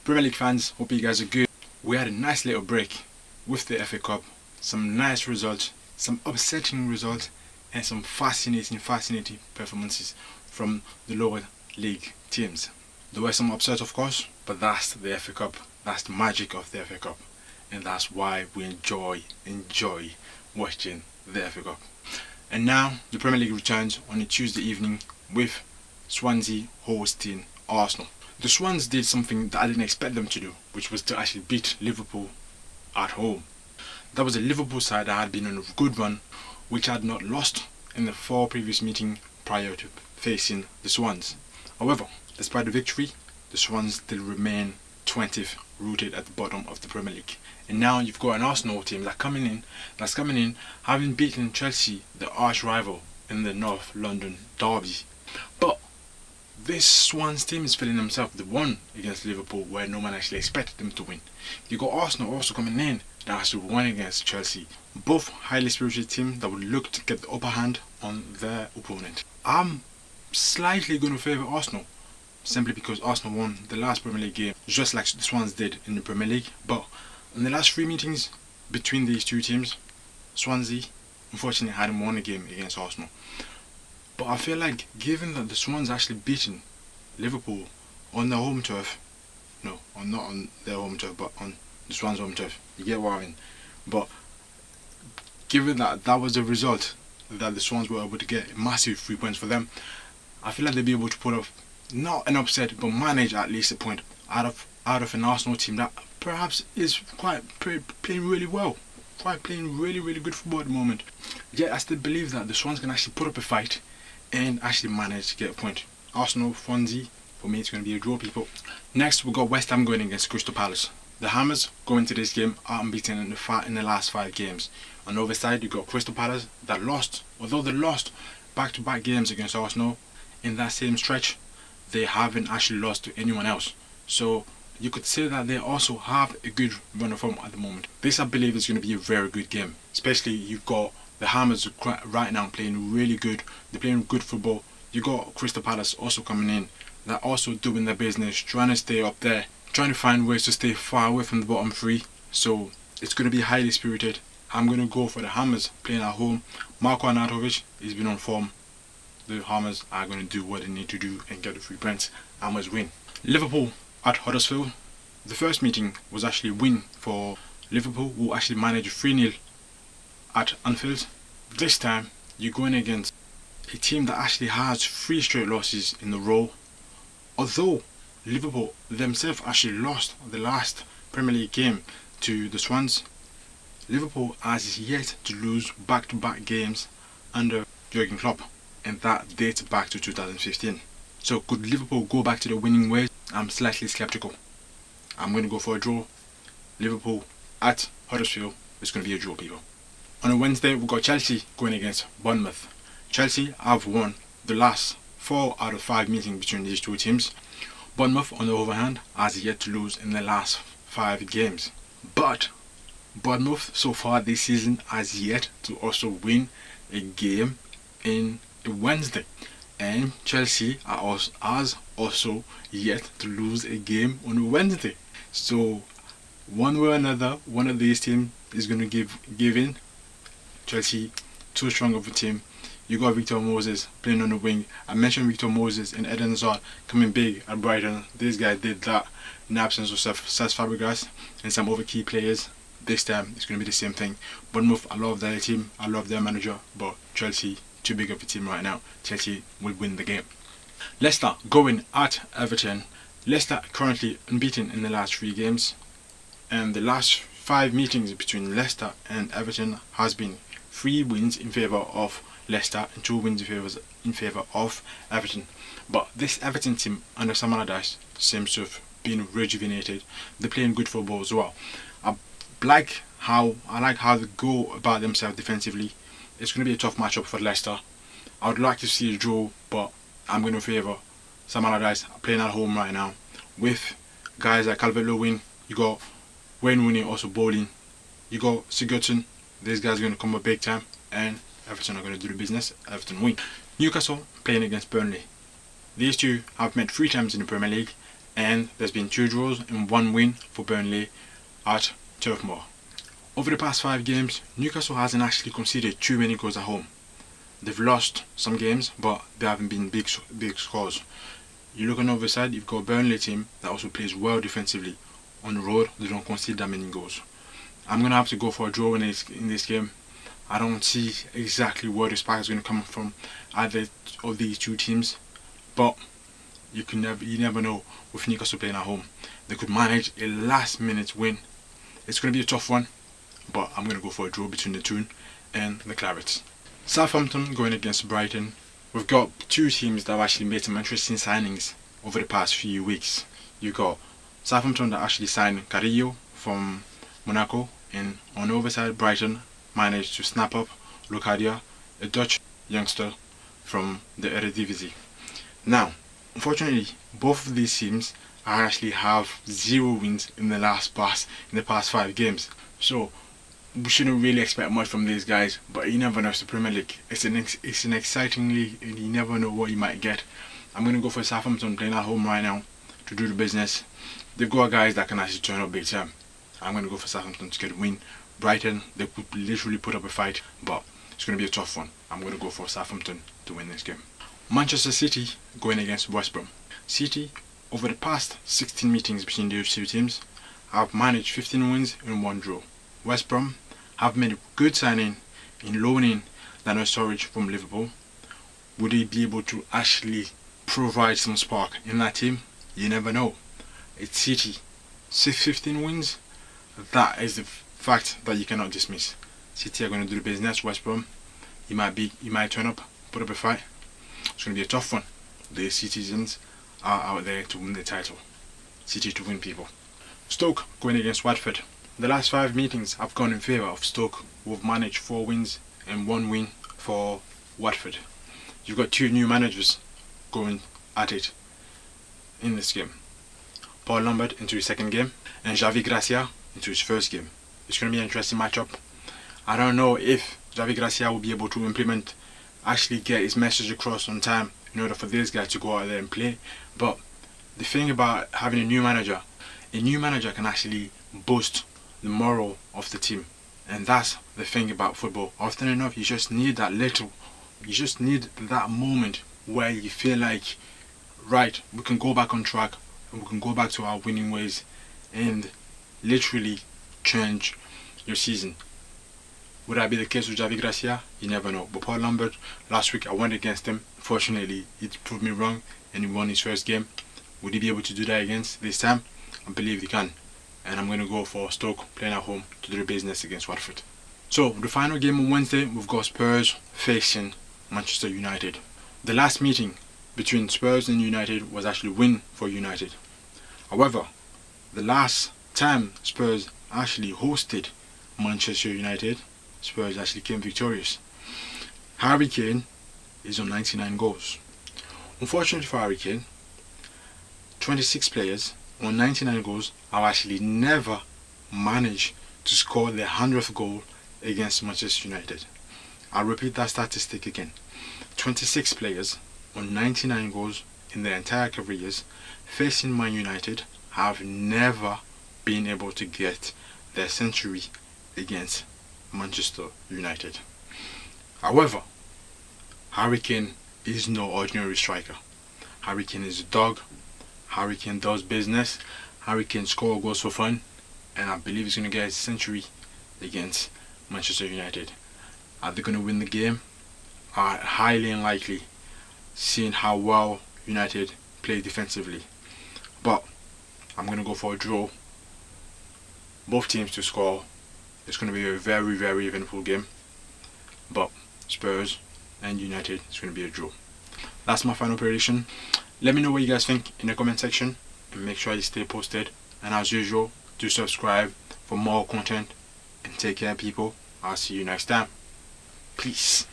Premier League fans, hope you guys are good. We had a nice little break with the FA Cup, some nice results, some upsetting results, and some fascinating performances from the lower league teams. There were some upsets, of course, but that's the FA Cup. That's the magic of the FA Cup, and that's why we enjoy watching the FA Cup. And now the Premier League returns on a Tuesday evening with Swansea hosting Arsenal. The Swans did something that I didn't expect them to do, which was to actually beat Liverpool at home. That was a Liverpool side that had been on a good run, which had not lost in the 4 previous meetings prior to facing the Swans. However, despite the victory, the Swans still remain 20th, rooted at the bottom of the Premier League. And now you've got an Arsenal team that's coming in, having beaten Chelsea, the arch rival, in the North London derby. But this Swans team is feeling themselves. They won against Liverpool where no one actually expected them to win. You got Arsenal also coming in that actually won against Chelsea. Both highly spirited teams that would look to get the upper hand on their opponent. I'm slightly going to favour Arsenal, simply because Arsenal won the last Premier League game just like the Swans did in the Premier League. But in the last 3 meetings between these two teams, Swansea unfortunately hadn't won a game against Arsenal. But I feel like, given that the Swans actually beaten Liverpool on their home turf, not on their home turf, but on the Swans' home turf, you get what I mean? But given that that was the result, that the Swans were able to get massive 3 points for them, I feel like they'll be able to pull off, not an upset, but manage at least a point out of an Arsenal team that perhaps is playing really well. Playing really good football at the moment. Yet I still believe that the Swans can actually put up a fight and actually manage to get a point. Arsenal, Swansea, for me it's going to be a draw, people. Next we've got West Ham going against Crystal Palace. The Hammers going to this game are unbeaten in the last 5 games. On the other side you got Crystal Palace that lost, although they lost back-to-back games against Arsenal in that same stretch, they haven't actually lost to anyone else. So you could say that they also have a good run of form at the moment. This I believe is going to be a very good game, especially you've got the Hammers right now playing really good. They're playing good football. You got Crystal Palace also coming in. They're also doing their business, trying to stay up there, trying to find ways to stay far away from the bottom 3. So it's going to be highly spirited. I'm going to go for the Hammers playing at home. Marko Arnautovic has been on form. The Hammers are going to do what they need to do and get the 3 points. Hammers win. Liverpool at Huddersfield. The first meeting was actually a win for Liverpool, who actually managed 3-0 at Anfield. This time you're going against a team that actually has 3 straight losses in a row. Although Liverpool themselves actually lost the last Premier League game to the Swans, Liverpool has yet to lose back-to-back games under Jurgen Klopp, and that dates back to 2015. So could Liverpool go back to the winning ways? I'm slightly skeptical. I'm going to go for a draw. Liverpool at Huddersfield is going to be a draw, people. On a Wednesday we've got Chelsea going against Bournemouth. Chelsea have won the last 4 out of 5 meetings between these two teams. Bournemouth, on the other hand, has yet to lose in the last 5 games. But Bournemouth so far this season has yet to also win a game in a Wednesday. And Chelsea has also yet to lose a game on a Wednesday. So one way or another, one of these teams is going to give in. Chelsea, too strong of a team. You got Victor Moses playing on the wing. I mentioned Victor Moses and Eden Hazard coming big at Brighton. This guy did that in the absence of Cesc Fabregas and some other key players. This time it's going to be the same thing. Bournemouth, I love their team, I love their manager, but Chelsea, too big of a team right now. Chelsea will win the game. Leicester going at Everton. Leicester currently unbeaten in the last 3 games, and the last 5 meetings between Leicester and Everton has been 3 wins in favour of Leicester and 2 wins in favour of Everton. But this Everton team under Sam Allardyce seems to have been rejuvenated. They're playing good football as well. I like how they go about themselves defensively. It's going to be a tough matchup for Leicester. I would like to see a draw, but I'm going to favour Sam Allardyce playing at home right now with guys like Calvert-Lewin. You got Wayne Rooney also bowling. You got Sigurdsson. These guys are going to come up big time, and Everton are going to do the business. Everton win. Newcastle playing against Burnley. These two have met 3 times in the Premier League, and there's been 2 draws and 1 win for Burnley at Turf Moor. Over the past 5 games, Newcastle hasn't actually conceded too many goals at home. They've lost some games, but they haven't been big scores. You look on the other side, you've got a Burnley team that also plays well defensively. On the road, they don't concede that many goals. I'm going to have to go for a draw in this game. I don't see exactly where the spark is going to come from either of these 2 teams, but you never know with Newcastle playing at home. They could manage a last-minute win. It's going to be a tough one, but I'm going to go for a draw between the Toon and the Clarets. Southampton going against Brighton. We've got 2 teams that have actually made some interesting signings over the past few weeks. You've got Southampton that actually signed Carrillo from Monaco, and on the other side, Brighton managed to snap up Locadia, a Dutch youngster from the Eredivisie. Now, unfortunately, both of these teams actually have 0 wins in the past 5 games. So we shouldn't really expect much from these guys, but you never know. It's the Premier League. It's an exciting league, and you never know what you might get. I'm going to go for Southampton playing at home right now to do the business. They've got guys that can actually turn up big time. I'm going to go for Southampton to get a win. Brighton, they could literally put up a fight, but it's going to be a tough one. I'm going to go for Southampton to win this game. Manchester City going against West Brom. City, over the past 16 meetings between those 2 teams, have managed 15 wins and 1 draw. West Brom have made a good signing in loaning Daniel Sturridge from Liverpool. Would they be able to actually provide some spark in that team? You never know. It's City. 15 wins. That is the fact that you cannot dismiss. City are going to do the business. West Brom, he might turn up, put up a fight. It's going to be a tough one. The citizens are out there to win the title. City to win, people. Stoke going against Watford. The last 5 meetings have gone in favour of Stoke, who have managed 4 wins and 1 win for Watford. You've got 2 new managers going at it in this game. Paul Lambert into his 2nd game and Javi Gracia into his 1st game. It's going to be an interesting matchup. I don't know if Javi Gracia will be able to actually get his message across on time in order for these guys to go out there and play. But the thing about having a new manager can actually boost the morale of the team, and that's the thing about football. Often enough, you just need that moment where you feel like, right, we can go back on track and we can go back to our winning ways and literally change your season. Would that be the case with Javi Gracia? You never know. But Paul Lambert, last week I went against him. Fortunately, he proved me wrong and he won his 1st game. Would he be able to do that against this time? I believe he can. And I'm going to go for Stoke playing at home to do the business against Watford. So, the final game on Wednesday, we've got Spurs facing Manchester United. The last meeting between Spurs and United was actually a win for United. However, the last time Spurs actually hosted Manchester United, Spurs actually came victorious. Harry Kane is on 99 goals. Unfortunately for Harry Kane, 26 players on 99 goals have actually never managed to score their 100th goal against Manchester United. I'll repeat that statistic again. 26 players on 99 goals in their entire careers facing Man United have never been able to get their century against Manchester United. However, Harry Kane is no ordinary striker. Harry Kane is a dog. Harry Kane does business. Harry Kane scores goals for fun, and I believe he's going to get his century against Manchester United. Are they going to win the game? Highly unlikely, seeing how well United play defensively. But I'm going to go for a draw. Both teams to score. It's going to be a very, very eventful game. But Spurs and United, it's going to be a draw. That's my final prediction. Let me know what you guys think in the comment section, and make sure you stay posted. And as usual, do subscribe for more content, and take care, people. I'll see you next time. Peace.